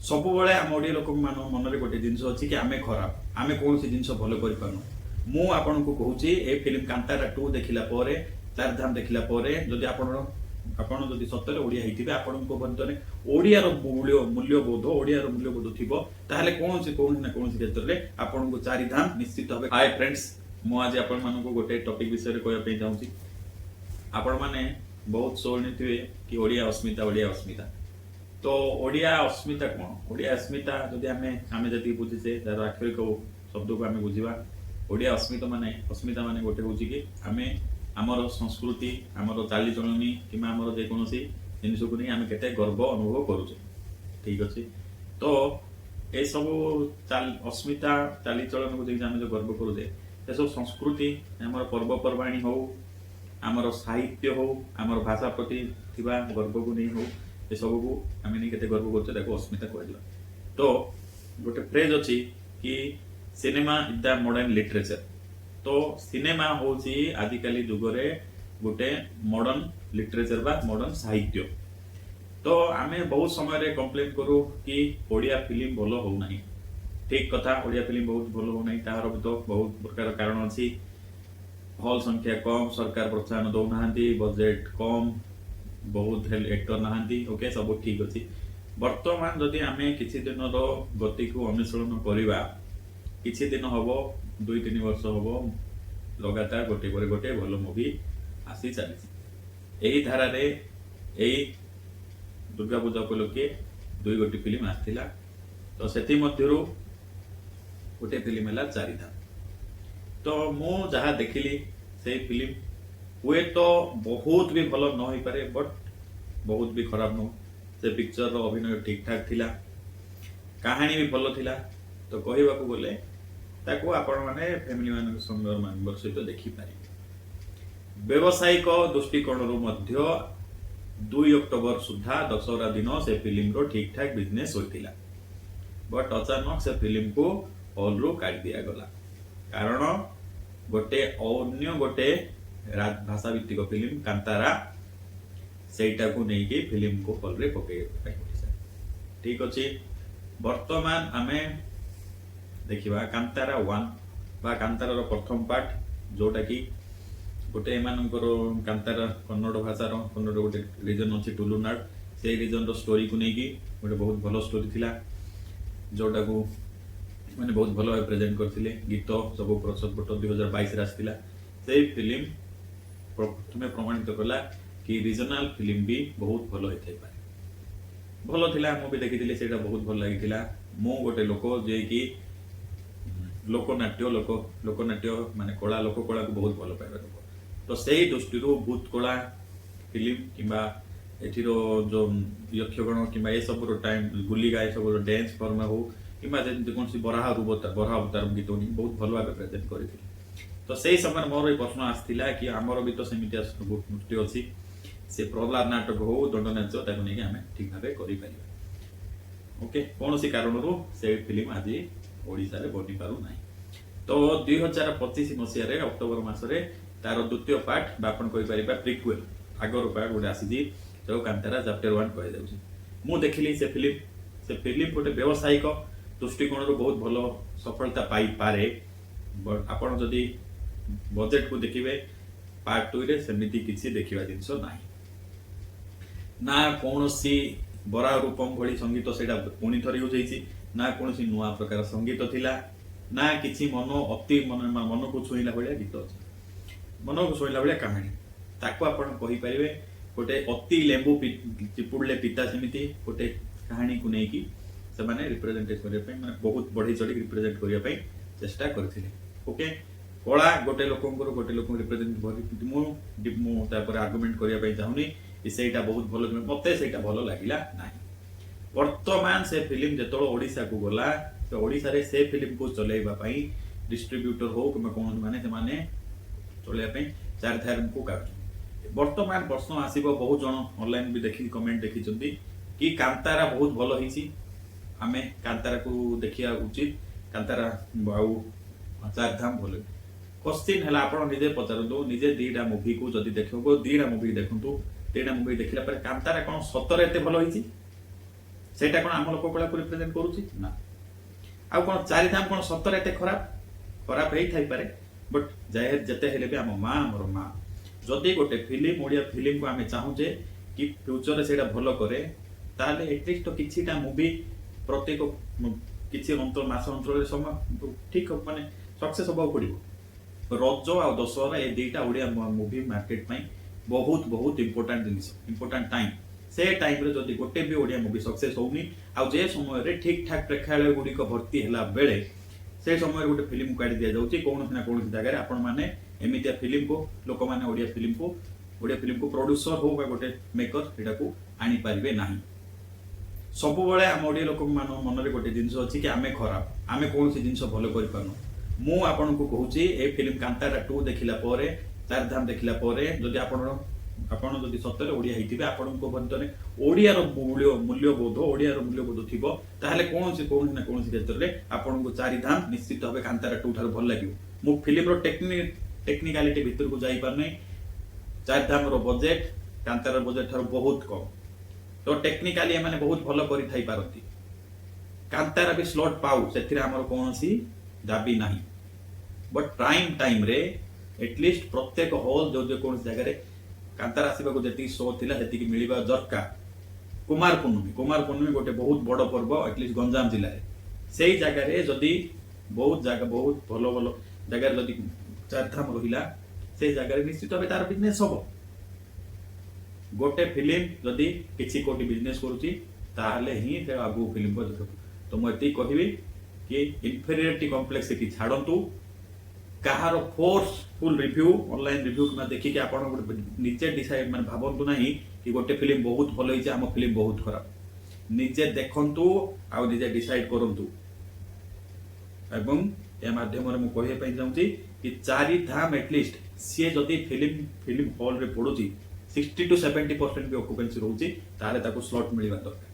ସବୁବେଳେ ଆମ ଓଡ଼ିଆ ଲୋକମାନଙ୍କ ମନରେ ଗୋଟେ ଜିନିଷ ଅଛି କି ଆମେ ଖରାପ, ଆମେ କୌଣସି ଜିନିଷ ଭଲ କରିପାରୁନୁ। ମୁଁ ଆପଣଙ୍କୁ କହୁଛି ଏ ଫିଲ୍ମ କାନ୍ତାରା 2 ଦେଖିଲା ପରେ, ଚାରିଧାମ ଦେଖିଲା ପରେ ଯଦି ଆପଣ ଯଦି ସତରେ ଓଡ଼ିଆ ହେଇଥିବେ, ଆପଣଙ୍କ ମଧ୍ୟରେ ଓଡ଼ିଆର ମୂଲ୍ୟବୋଧ ଥିବ, ତାହେଲେ କୌଣସି ନା କୌଣସି କ୍ଷେତ୍ରରେ ଆପଣଙ୍କୁ ଚାରିଧାମ ନିଶ୍ଚିତ ଭାବେ। ହାଇ ଫ୍ରେଣ୍ଡସ୍, ମୁଁ ଆଜି ଆପଣମାନଙ୍କୁ ଗୋଟେ ଟପିକ ବିଷୟରେ କହିବା ପାଇଁ ଚାହୁଁଛି। ଆପଣମାନେ ବହୁତ ଶୁଣିଥିବେ କି ଓଡ଼ିଆ ଅସ୍ମିତା। तो ओडिया अस्मिता कौन? ओडिया अस्मिता जदि आमे जति बुझीचे तार आक्षरिक शब्द को आमे बुझीबा। ओडिया अस्मिता माने गोटे होची कि आमे आमर संस्कृति, आमर चालीचलनी कि आमर जेकोसी जिनिस को नहीं आमे केते गर्व अनुभव करूचे। ठीक अच्छे। तो ये सब अस्मिता चालीचलन को देखिए आमे जो गर्व करूचे, ये सब संस्कृति आमर पर्वपर्वाणी हो, आमर साहित्य हो, आमर भाषा प्रति थिबा गर्व को नहीं हो, ये सब को आम नहीं केते गर्व करते अस्मिता कहला। तो गोटे फ्रेज अच्छी कि cinema is the modern literature. तो सिनेमा होची आजिकाली जुगरे गोटे मॉडर्न लिटरेचर बा मॉडर्न साहित्य। तो आमे बहुत समय कंप्लेन करू कि ओडिया फिल्म भल हो नहीं। ठीक कथा, ओडिया फिल्म बहुत भल हो नहीं, तार भी तो बहुत प्रकार कारण अच्छी। हॉल संख्या कम, सरकार प्रोत्साहन दौना, बजेट कम, बहुत एक्टर नहांती। ओके, सब ठीक अच्छी। वर्तमान जदि आमे किछि दिन गति को अनुसरण करिबा, किछि दिन हबो, 2-3 वर्ष हबो, लगातार गोटे पर गोटे भल मूवी आसी चली। एही धारा रे एही दुर्गा पूजा उपलक्षे 2 गोटी फिल्म आस्थिला। तो सेति मध्यरु गोटे फिल्म हैला चारिधाम। तो मु जहा देखिली से फिल्म हुए तो बहुत भी भल न हो पारे, बट बहुत भी खराब न। से पिक्चर रो अभिनय ठीक ठाक थिला, कहानी भी भल थिला। तो कहबा को बोले ताको आपण माने फैमिली मान संगर मेंबर सहित देखि पारे। व्यवसायिक दृष्टिकोण रो मध्य 2 अक्टोबर सुधा दशहरा दिन से फिल्म रो ठीक ठाक बिजनेस होइतिला, बट अचानक से फिल्म को हॉल रो काट दिया गला। कारण गोटे अन्य गोटे भाषा भित्तिक फिल्म कांतारा सेटा को नहीं कि फिल्म को हॉल रे पके। ठीक अच्छे। वर्तमान आमे देखिबा कांतारा 1 बा कांतारा रो प्रथम पार्ट, जोटा कि गोटे एमानकर कांतारा कन्नड़ भाषार कन्नड़ गोटे रीजन अच्छी टुलुनाड, से रीजन रो स्टोरी को नहीं कि गोटे बहुत भल स्टोरी थिला, जोटा को मैंने बहुत भल भाव प्रेजेंट करथिले। गीत सब प्रसन्न 2022 रे आस्थिला। से फिल्म प्रथमे प्रमाणित कला कि रीजनल फिल्म भी बहुत भल होइथै पारे। भल थिला, मु भी देखिथिले, सेटा बहुत भल लागिथिला। मु गोटे लोक जे कि लोकनाट्य माने कला, लोक कला को बहुत भल पाइबा लोक। तो सेही दृष्टि भूत कला फिल्म किंबा एथिरो जो यक्षगण किंबा ए सब रो टाइम गुलिगा ए सब रो डांस फॉर्म हो किंबा जे कोनसी बराह अवतार गीत बहुत भल भाव प्रेजेंट करिथिले। तो सही समय मोर प्रश्न आसला कि आमर भी तो सेमती नृत्य अच्छी, से प्रहलाद नाटक हो, दंड नाच ताको नहीं आमे ठीक भाव कर। ओके, कौन सी कारण से फिल्म आज ओडिशा रे बनी पारु नाही। तो 2025 मसीह अक्टोबर मासरे तार द्वितीय पार्ट बापन कहि परिबा प्रिक्वेल आगर पार्ट गोटे आसी जो कांतारा चैप्टर 1 कहि जाउछि। मु देखिली से फिल्म गोटे व्यवसायिक दृष्टिकोण रो बहुत भल सफलता पाई पारे, बट आपण जदि बजेट को देखिबे पार्ट 2 रे सेमिति किछि देखिबा जिंस नाही ना। कोनोसी बरा रूपम भली संगीत सेटा पुणी थरी होइछि ना, कोनोसी नुआ प्रकार संगीत थिला ना, किछि मन अति मन को छुईला भलिया गीत अछि, मन को छुईला भलिया कहानी। ताको आपण कहि परिबे गोटे अति लेंबू चिपुडले पिता सेमिति गोटे कहानी को नै कि से माने रिप्रेजेंट करिया पई माने बहुत बढ़ी चढ़ी रिप्रेजेंट करिया पई चेष्टा करथिले। ओके, कला गोटे लोक रिप्रेजेंट करी मु तापर आर्गुमेंट करिया पई चाहुनी कि सेटा बहुत भलो, मते सेटा भलो लागिला नाही। वर्तमान से फिल्म जेतोळ ओडिसा को गला, तो ओडिसा रे से फिल्म को चलेबा पई डिस्ट्रीब्यूटर हो कि कोन माने से माने चलेबा पई चार को काटु। वर्तमान प्रश्न आसीबो, बहुत जण ऑनलाइन भी देखि कमेंट देखिचंती कि कांतारा बहुत भलो हिची, आमे कांतारा को देखिया उचित, कांतारा बाऊ चारधाम भलो। क्वेश्चन है आप निजे पचारतु, निजे 2टा मूवी को जदि देखो, 2टा मूवी देखु, 2टा मूवी देखला पर कांतारा कौन सतर एते भल होइछि? ସେଇଟା କ'ଣ ଆମ ଲୋକ କଳାକୁ ରିପ୍ରେଜେଣ୍ଟ କରୁଛି ନା। ଆଉ କ'ଣ ଚାରିଧାମ କ'ଣ ସତରେ ଏତେ ଖରାପ? ଖରାପ ହେଇଥାଇପାରେ, ବଟ୍ ଯେତେ ହେଲେ ବି ଆମ ମା ଆମର ମା। ଯଦି ଗୋଟେ ଫିଲ୍ମ ଓଡ଼ିଆ ଫିଲ୍ମକୁ ଆମେ ଚାହୁଁଛେ କି ଫ୍ୟୁଚରରେ ସେଇଟା ଭଲ କରେ, ତାହେଲେ ଏଟଲିଷ୍ଟ କିଛିଟା ମୁଭି ପ୍ରତ୍ୟେକ କିଛି ମାସ ଅନ୍ତରରେ ଠିକ ମାନେ ସକ୍ସେସ୍ ହେବାକୁ ପଡ଼ିବ। ରଜ ଆଉ ଦଶହରା ଏ ଦୁଇଟା ଓଡ଼ିଆ ମୁଭି ମାର୍କେଟ ପାଇଁ ବହୁତ ବହୁତ ଇମ୍ପୋର୍ଟାଣ୍ଟ ଜିନିଷ, ଇମ୍ପୋର୍ଟାଣ୍ଟ ଟାଇମ୍। ସେ ଟାଇମ୍ରେ ଯଦି ଗୋଟେ ବି ଓଡ଼ିଆ ମୁଭି ସକ୍ସେସ୍ ହଉନି, ଆଉ ଯେ ସମୟରେ ଠିକ୍ ଠାକ୍ ପ୍ରେକ୍ଷାଳୟ ଗୁଡ଼ିକ ଭର୍ତ୍ତି ହେଲା ବେଳେ ସେ ସମୟରେ ଗୋଟେ ଫିଲ୍ମ କାଢ଼ି ଦିଆଯାଉଛି କୌଣସି ନା କୌଣସି ଜାଗାରେ, ଆପଣମାନେ ଏମିତିଆ ଫିଲ୍ମକୁ ଲୋକମାନେ ଓଡ଼ିଆ ଫିଲ୍ମକୁ ପ୍ରଡ୍ୟୁସର ହଉ ବା ଗୋଟେ ମେକର ଏଟାକୁ ଆଣିପାରିବେ ନାହିଁ। ସବୁବେଳେ ଆମ ଓଡ଼ିଆ ଲୋକମାନଙ୍କ ମନରେ ଗୋଟେ ଜିନିଷ ଅଛି କି ଆମେ ଖରାପ, ଆମେ କୌଣସି ଜିନିଷ ଭଲ କରିପାରୁନୁ। ମୁଁ ଆପଣଙ୍କୁ କହୁଛି ଏ ଫିଲ୍ମ କାନ୍ତାରା 2 ଦେଖିଲା ପରେ, ଚାରିଧାମ ଦେଖିଲା ପରେ, ଯଦି ଆପଣ ଯଦି ସତରେ ଓଡ଼ିଆ ହେଇଥିବେ, ଆପଣଙ୍କ ମଧ୍ୟରେ ଓଡ଼ିଆର ମୂଲ୍ୟବୋଧ ଥିବ, ତାହେଲେ କୌଣସି ନା କୌଣସି କ୍ଷେତ୍ରରେ ଆପଣଙ୍କୁ ଚାରିଧାମ ନିଶ୍ଚିତ ଭାବେ କାନ୍ତାରା 2 ଠାରୁ ଭଲ ଲାଗିବ। ମୁଁ ଫିଲ୍ମର ଟେକ୍ନିକାଲିଟି ଭିତରକୁ ଯାଇପାରୁନି। ଚାରିଧାମର ବଜେଟ୍ କାନ୍ତାରା ବଜେଟ୍ ଠାରୁ ବହୁତ କମ୍, ତ ଟେକ୍ନିକାଲି ଏମାନେ ବହୁତ ଭଲ କରିଥାଇ ପାରନ୍ତି। କାନ୍ତାରା ବି ସ୍ଲଟ୍ ପାଉ, ସେଥିରେ ଆମର କୌଣସି ଦାବି ନାହିଁ। ବଟ୍ ପ୍ରାଇମ୍ ଟାଇମ୍ରେ ଏଟଲିଷ୍ଟ ପ୍ରତ୍ୟେକ ହଲ୍ ଯେକୌଣସି ଜାଗାରେ କାନ୍ତାରା ଆସିବାକୁ ଯେତିକି ଶୋ ଥିଲା ସେତିକି ମିଳିବା ଦରକାର। କୁମାର ପୂର୍ଣ୍ଣମୀ ଗୋଟେ ବହୁତ ବଡ଼ ପର୍ବ ଏଟଲିଷ୍ଟ ଗଞ୍ଜାମ ଜିଲ୍ଲାରେ, ସେଇ ଜାଗାରେ ଯଦି ବହୁତ ଭଲ ଜାଗାରେ ଯଦି ଚାରିଧାମ ରହିଲା, ସେଇ ଜାଗାରେ ନିଶ୍ଚିତ ଭାବେ ତାର ବିଜନେସ୍ ହବ। ଗୋଟେ ଫିଲ୍ମ ଯଦି କିଛି କୋଟି ବିଜନେସ୍ କରୁଛି, ତାହେଲେ ହିଁ ସେ ଆଗକୁ ଫିଲ୍ମ ଦେଖୁ। ତ ମୁଁ ଏତିକି କହିବି କି ଇନଫେରିୟରିଟି କମ୍ପ୍ଲେକ୍ସ ଏଠି ଛାଡ଼ନ୍ତୁ। କାହାର ଫୋର୍ସଫୁଲ ରିଭ୍ୟୁ, ଅନଲାଇନ୍ ରିଭ୍ୟୁ କିମ୍ବା ଦେଖିକି ଆପଣ ଗୋଟେ ନିଜେ ଡିସାଇଡ୍ ମାନେ ଭାବନ୍ତୁ ନାହିଁ କି ଗୋଟେ ଫିଲ୍ମ ବହୁତ ଭଲ ହେଇଛି, ଆମ ଫିଲ୍ମ ବହୁତ ଖରାପ। ନିଜେ ଦେଖନ୍ତୁ ଆଉ ନିଜେ ଡିସାଇଡ୍ କରନ୍ତୁ। ଏବଂ ଏ ମାଧ୍ୟମରେ ମୁଁ କହିବା ପାଇଁ ଚାହୁଁଛି କି ଚାରିଧାମ ଏଟଲିଷ୍ଟ ସିଏ ଯଦି ଫିଲ୍ମ ହଲ୍ରେ ପଡ଼ୁଛି 60 to 70% ବି ଅକୁପେନ୍ସି ରହୁଛି, ତାହେଲେ ତାକୁ ସ୍ଲଟ୍ ମିଳିବା ଦରକାର।